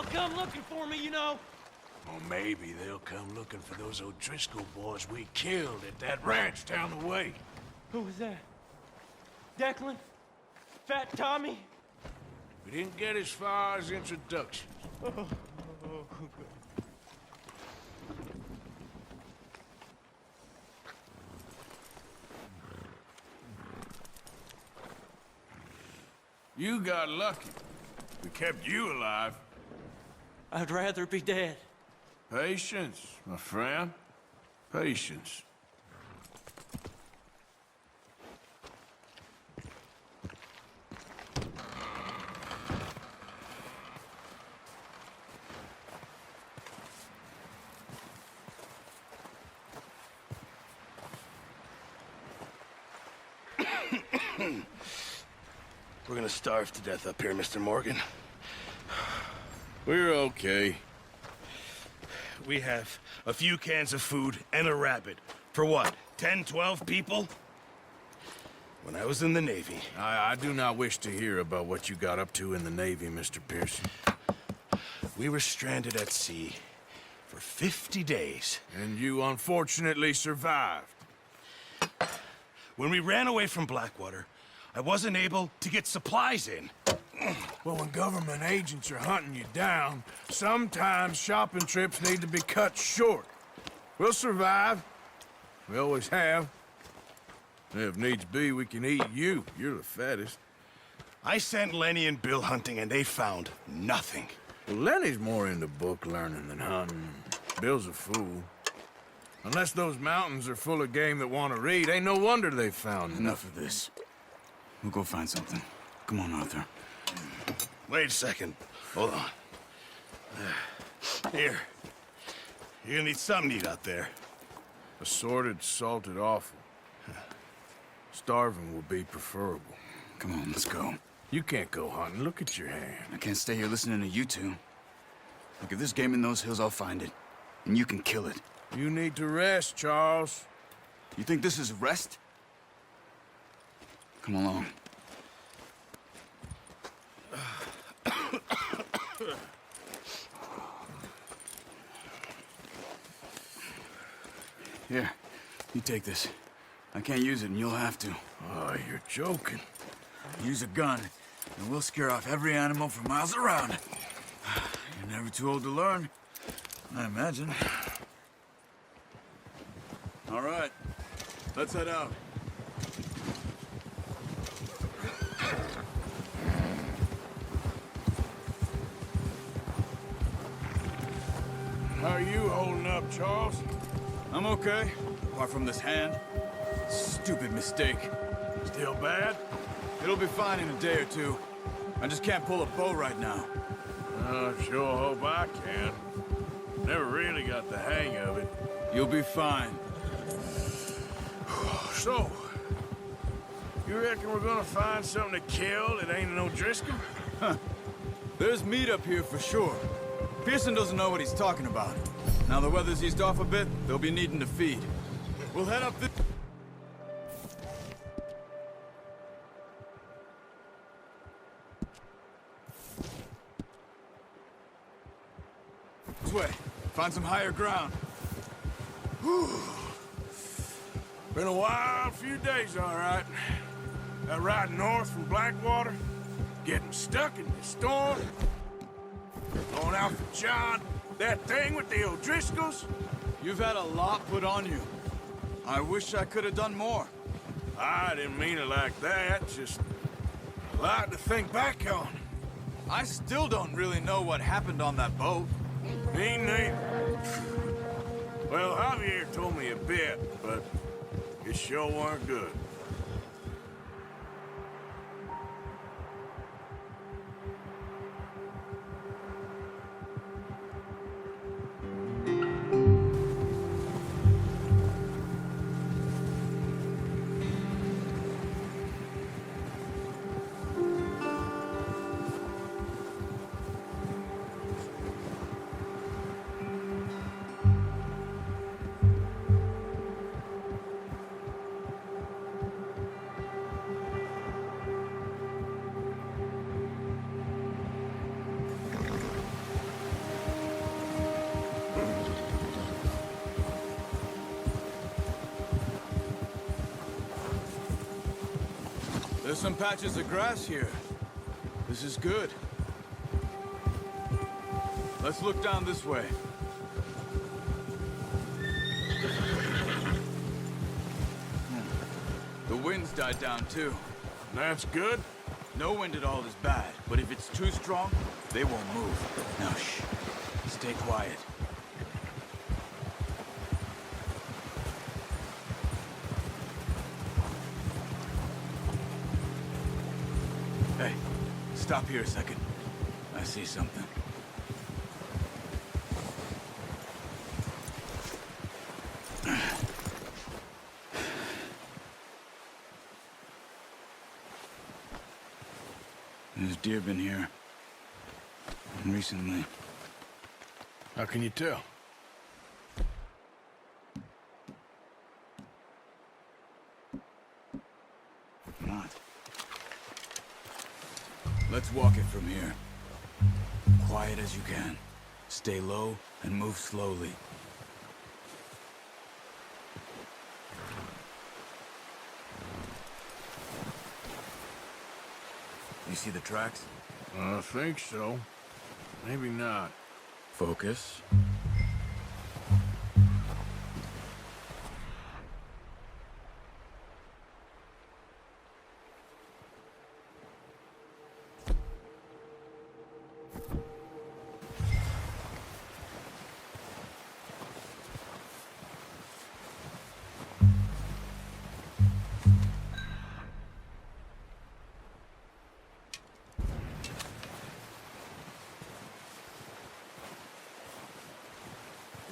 They'll come looking for me, you know. Or maybe they'll come looking for those O'Driscoll boys we killed at that ranch down the way. Who was that? Declan? Fat Tommy? We didn't get as far as introductions. You got lucky. We kept you alive. I'd rather be dead. Patience, my friend. Patience. We're gonna starve to death up here, Mr. Morgan. We're okay. We have a few cans of food and a rabbit. For what, 10, 12 people? When I was in the Navy... I do not wish to hear about what you got up to in the Navy, Mr. Pearson. We were stranded at sea for 50 days. And you unfortunately survived. When we ran away from Blackwater, I wasn't able to get supplies in. Well, when government agents are hunting you down, sometimes shopping trips need to be cut short. We'll survive. We always have. If needs be, we can eat you. You're the fattest. I sent Lenny and Bill hunting, and they found nothing. Well, Lenny's more into book learning than hunting. Bill's a fool. Unless those mountains are full of game that want to read, ain't no wonder they found Enough of this. We'll go find something. Come on, Arthur. Wait a second. Hold on. Here. You're gonna need something to eat out there. Assorted, salted offal. Starving will be preferable. Come on, let's go. You can't go hunting. Look at your hand. I can't stay here listening to you two. Look, if there's game in those hills, I'll find it. And you can kill it. You need to rest, Charles. You think this is rest? Come along. Here, you take this. I can't use it, and you'll have to. Oh, you're joking. Use a gun, and we'll scare off every animal for miles around. You're never too old to learn, I imagine. All right, let's head out. How are you holding up, Charles? I'm okay, apart from this hand. Stupid mistake. Still bad? It'll be fine in a day or two. I just can't pull a bow right now. I sure hope I can. Never really got the hang of it. You'll be fine. So, you reckon we're gonna find something to kill that ain't an O'Driscoll? There's meat up here for sure. Pearson doesn't know what he's talking about. Now the weather's eased off a bit, they'll be needing to feed. We'll head up this... This way. Find some higher ground. Whew. Been a wild few days, all right. That ride north from Blackwater, getting stuck in the storm, going out for John, that thing with the O'Driscolls. You've had a lot put on you. I wish I could have done more. I didn't mean it like that, just a lot to think back on. I still don't really know what happened on that boat. Me neither. Well, Javier told me a bit, but it sure weren't good. There's some patches of grass here. This is good. Let's look down this way. The wind's died down too. That's good. No wind at all is bad, but if it's too strong, they won't move. Now shh. Stay quiet. Hey, stop here a second. I see something. There's deer been here. Recently. How can you tell? Not. Let's walk it from here. Quiet as you can. Stay low and move slowly. You see the tracks? I think so. Maybe not. Focus.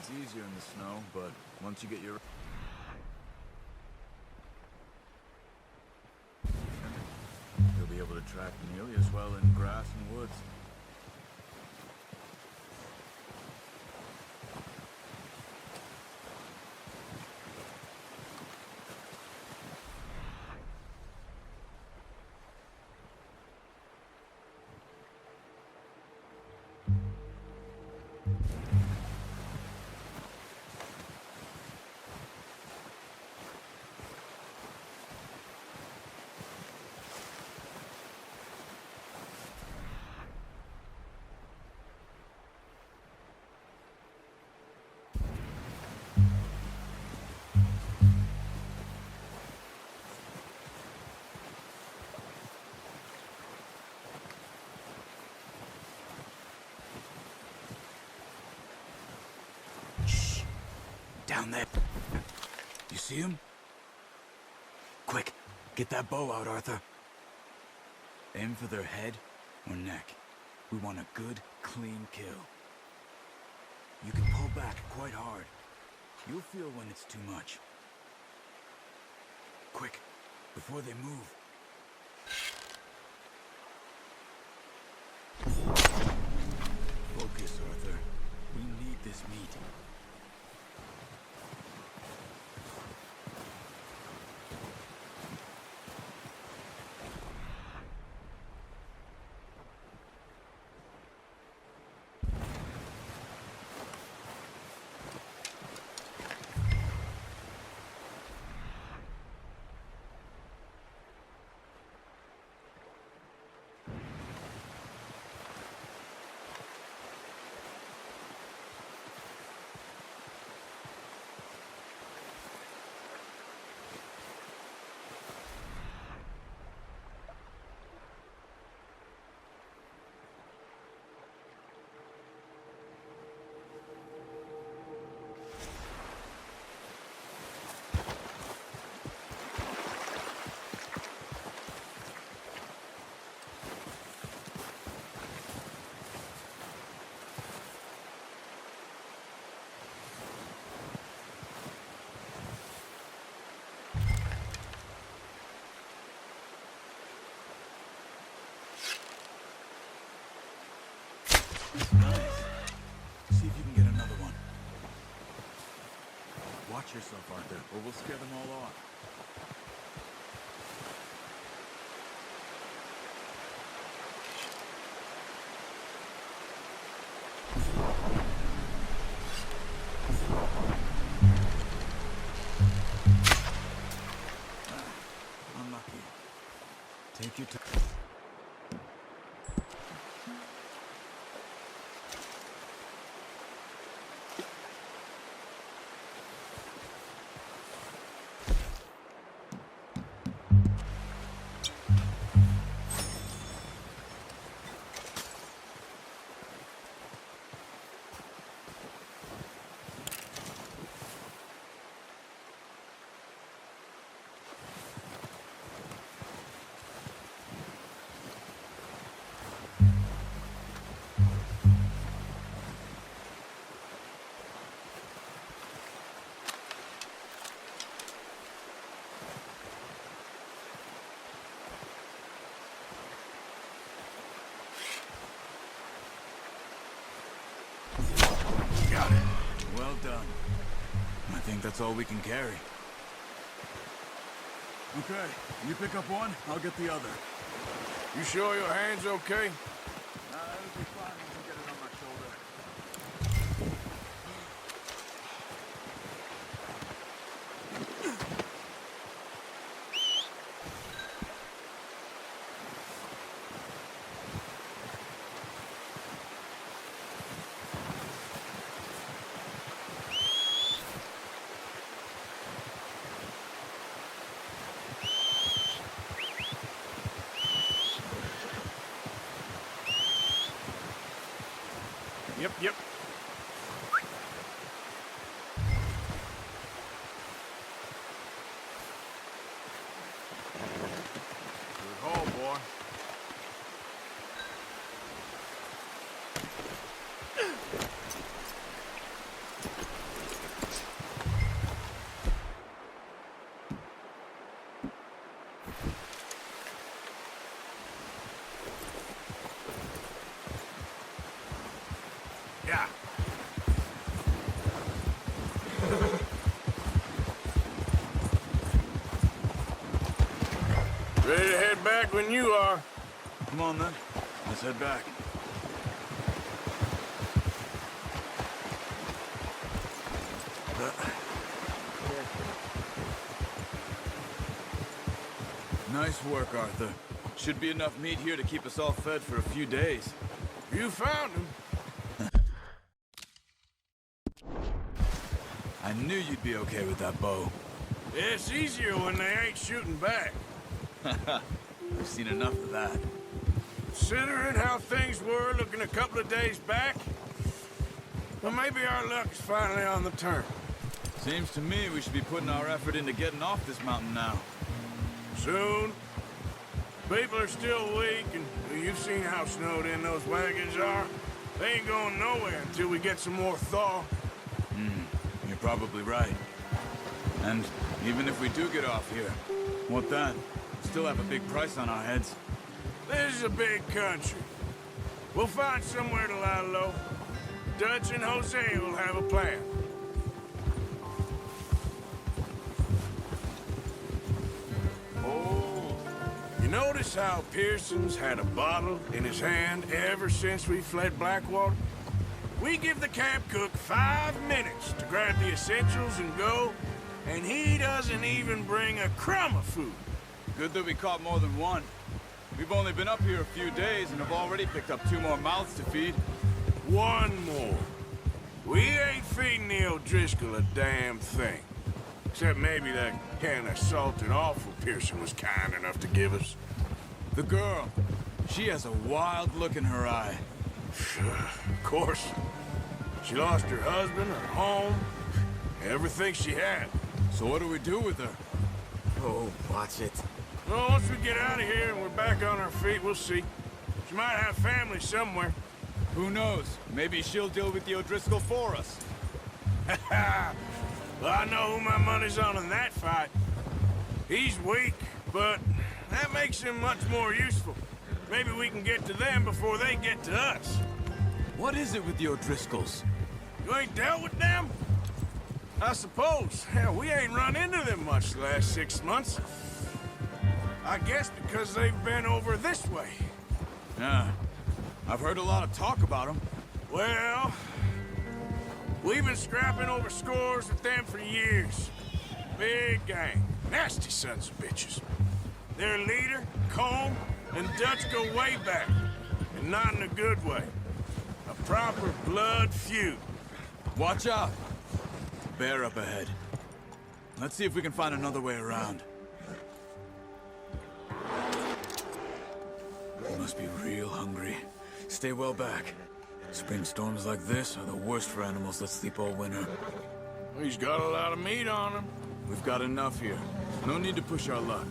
It's easier in the snow, but once you get your... You'll be able to track nearly as well in grass and woods. Down there. You see him? Quick, get that bow out, Arthur. Aim for their head or neck. We want a good, clean kill. You can pull back quite hard. You'll feel when it's too much. Quick, before they move. Focus, Arthur. We need this meat. Nice. See if you can get another one. Watch yourself, Arthur, or we'll scare them all off. Unlucky. done. I think that's all we can carry. Okay, you pick up one, I'll get the other. You sure your hand's okay? It'll be fine once I get it on my shoulder. Yep. Good haul, boy. Yeah. Ready to head back when you are. Come on then, let's head back. Nice work, Arthur. Should be enough meat here to keep us all fed for a few days. You found him. I knew you'd be okay with that bow. It's easier when they ain't shooting back. I've seen enough of that. Considering how things were looking a couple of days back, well, maybe our luck's finally on the turn. Seems to me we should be putting our effort into getting off this mountain now. Soon. People are still weak, and well, you've seen how snowed in those wagons are. They ain't going nowhere until we get some more thaw. You're probably right. And even if we do get off here, what then? Still have a big price on our heads. This is a big country. We'll find somewhere to lie low. Dutch and Jose will have a plan. Oh, you notice how Pearson's had a bottle in his hand ever since we fled Blackwater? We give the camp cook 5 minutes to grab the essentials and go, and he doesn't even bring a crumb of food. Good that we caught more than one. We've only been up here a few days and have already picked up 2 more mouths to feed. One more. We ain't feeding the O'Driscoll a damn thing. Except maybe that can of salted offal Pearson was kind enough to give us. The girl, she has a wild look in her eye. Of course. She lost her husband, her home, everything she had. So what do we do with her? Oh, watch it. Well, once we get out of here and we're back on our feet, we'll see. She might have family somewhere. Who knows? Maybe she'll deal with the O'Driscoll for us. Well, I know who my money's on in that fight. He's weak, but that makes him much more useful. Maybe we can get to them before they get to us. What is it with the O'Driscolls? You ain't dealt with them? I suppose. Hell, we ain't run into them much the last 6 months. I guess because they've been over this way. Yeah. I've heard a lot of talk about them. Well, we've been scrapping over scores with them for years. Big gang. Nasty sons of bitches. Their leader, Combe, and Dutch go way back. And not in a good way. A proper blood feud. Watch out. Bear up ahead. Let's see if we can find another way around. They must be real hungry. Stay well back. Spring storms like this are the worst for animals that sleep all winter. He's got a lot of meat on him. We've got enough here. No need to push our luck.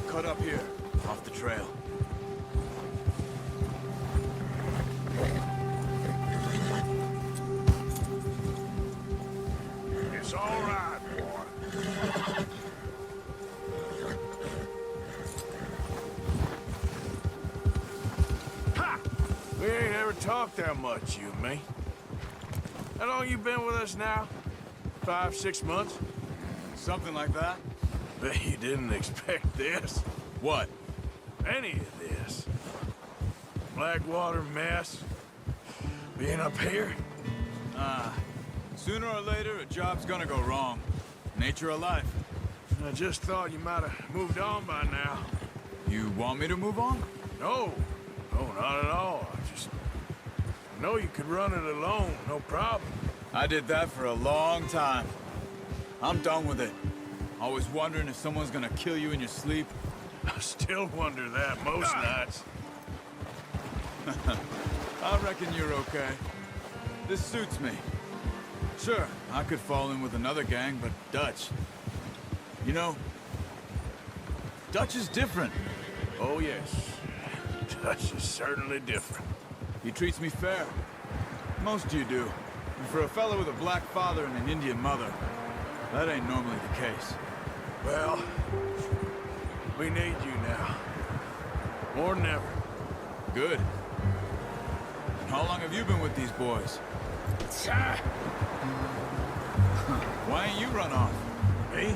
Cut up here, off the trail. It's all right, boy. Ha! We ain't ever talked that much, you and me. How long you been with us now? 5, 6 months? Something like that? Bet you didn't expect this. What? Any of this. Blackwater mess. Being up here? Sooner or later, a job's gonna go wrong. Nature of life. I just thought you might have moved on by now. You want me to move on? No. No, not at all. I know you could run it alone, no problem. I did that for a long time. I'm done with it. Always wondering if someone's gonna kill you in your sleep. I still wonder that most nights. I reckon you're okay. This suits me. Sure, I could fall in with another gang, but Dutch... You know, Dutch is different. Oh, yes. Dutch is certainly different. He treats me fair. Most of you do. And for a fellow with a black father and an Indian mother, that ain't normally the case. Well, we need you now. More than ever. Good. And how long have you been with these boys? Why ain't you run off? Me?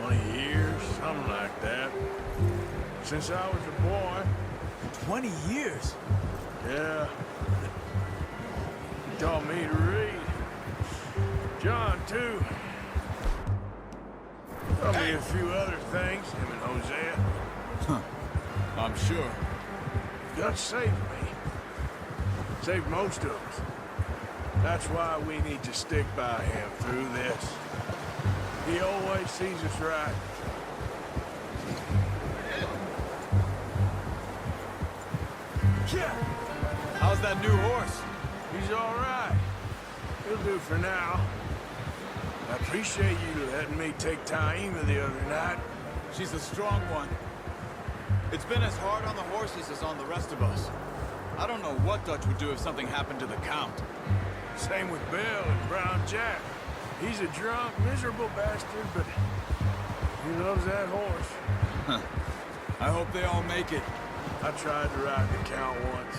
20 years, something like that. Since I was a boy. 20 years? Yeah. He taught me to read. John, too. Taught me a few other things, him and Hosea. Huh. I'm sure. Dutch saved me. Saved most of us. That's why we need to stick by him through this. He always sees us right. Yeah. How's that new horse? He's all right. He'll do for now. I appreciate you letting me take Taima the other night. She's a strong one. It's been as hard on the horses as on the rest of us. I don't know what Dutch would do if something happened to the Count. Same with Bill and Brown Jack. He's a drunk, miserable bastard, but he loves that horse. I hope they all make it. I tried to ride the Count once.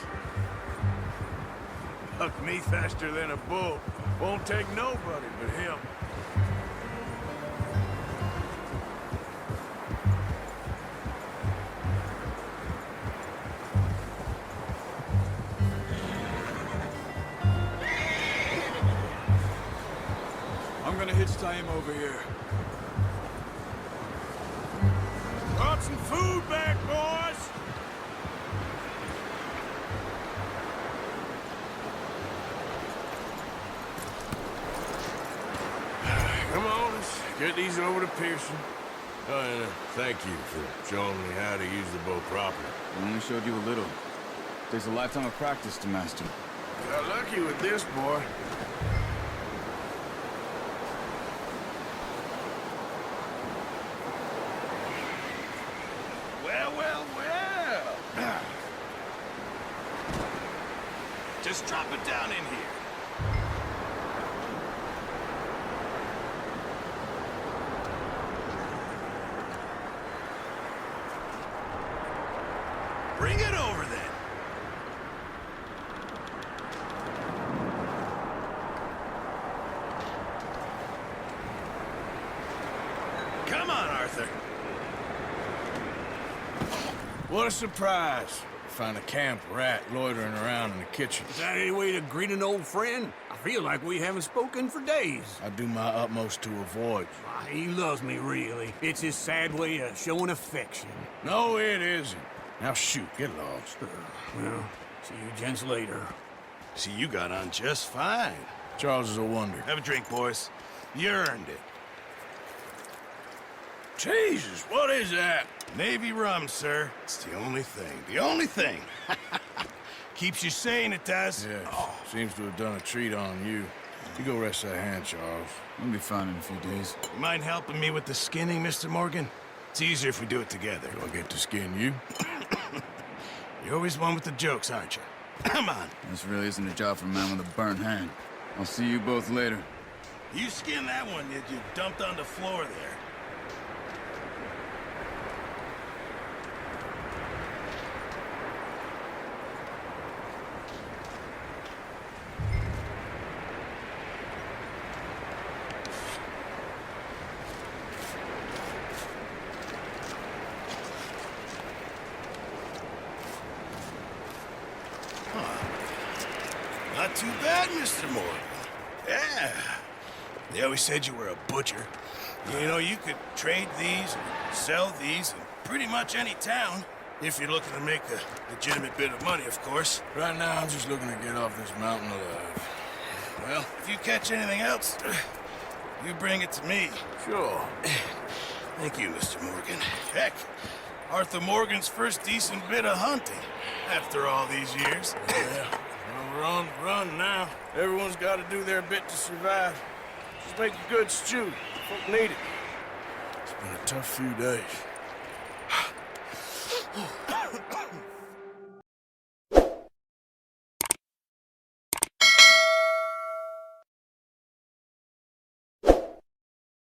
Hucked me faster than a bull. Won't take nobody but him. I'm gonna hitch Taima over here. Brought some food back, boys! Come on, let's get these over to Pearson. Oh, and thank you for showing me how to use the bow properly. I only showed you a little. Takes a lifetime of practice to master. Got lucky with this, boy. Well, well, well. Just drop it down in here. Bring it over then. Come on, Arthur. What a surprise. Find a camp rat loitering around in the kitchen. Is that any way to greet an old friend? I feel like we haven't spoken for days. I do my utmost to avoid you. Ah, he loves me, really. It's his sad way of showing affection. No, it isn't. Now shoot, get lost. Well, see you gents later. See, you got on just fine. Charles is a wonder. Have a drink, boys. You earned it. Jesus, what is that? Navy rum, sir. It's the only thing. The only thing. Keeps you sane, it does. Yes, seems to have done a treat on you. You go rest that hand, Charles. We'll be fine in a few days. You mind helping me with the skinning, Mr. Morgan? It's easier if we do it together. Do I get to skin you? You're always one with the jokes, aren't you? Come on. This really isn't a job for a man with a burnt hand. I'll see you both later. You skinned that one that you dumped on the floor there. Not too bad, Mr. Morgan. Yeah. They always said you were a butcher. You know, you could trade these and sell these in pretty much any town. If you're looking to make a legitimate bit of money, of course. Right now, I'm just looking to get off this mountain alive. Well, if you catch anything else, you bring it to me. Sure. Thank you, Mr. Morgan. Heck, Arthur Morgan's first decent bit of hunting after all these years. Yeah. Well, we're on the run now. Everyone's got to do their bit to survive. Just make a good stew. Folk need it. It's been a tough few days.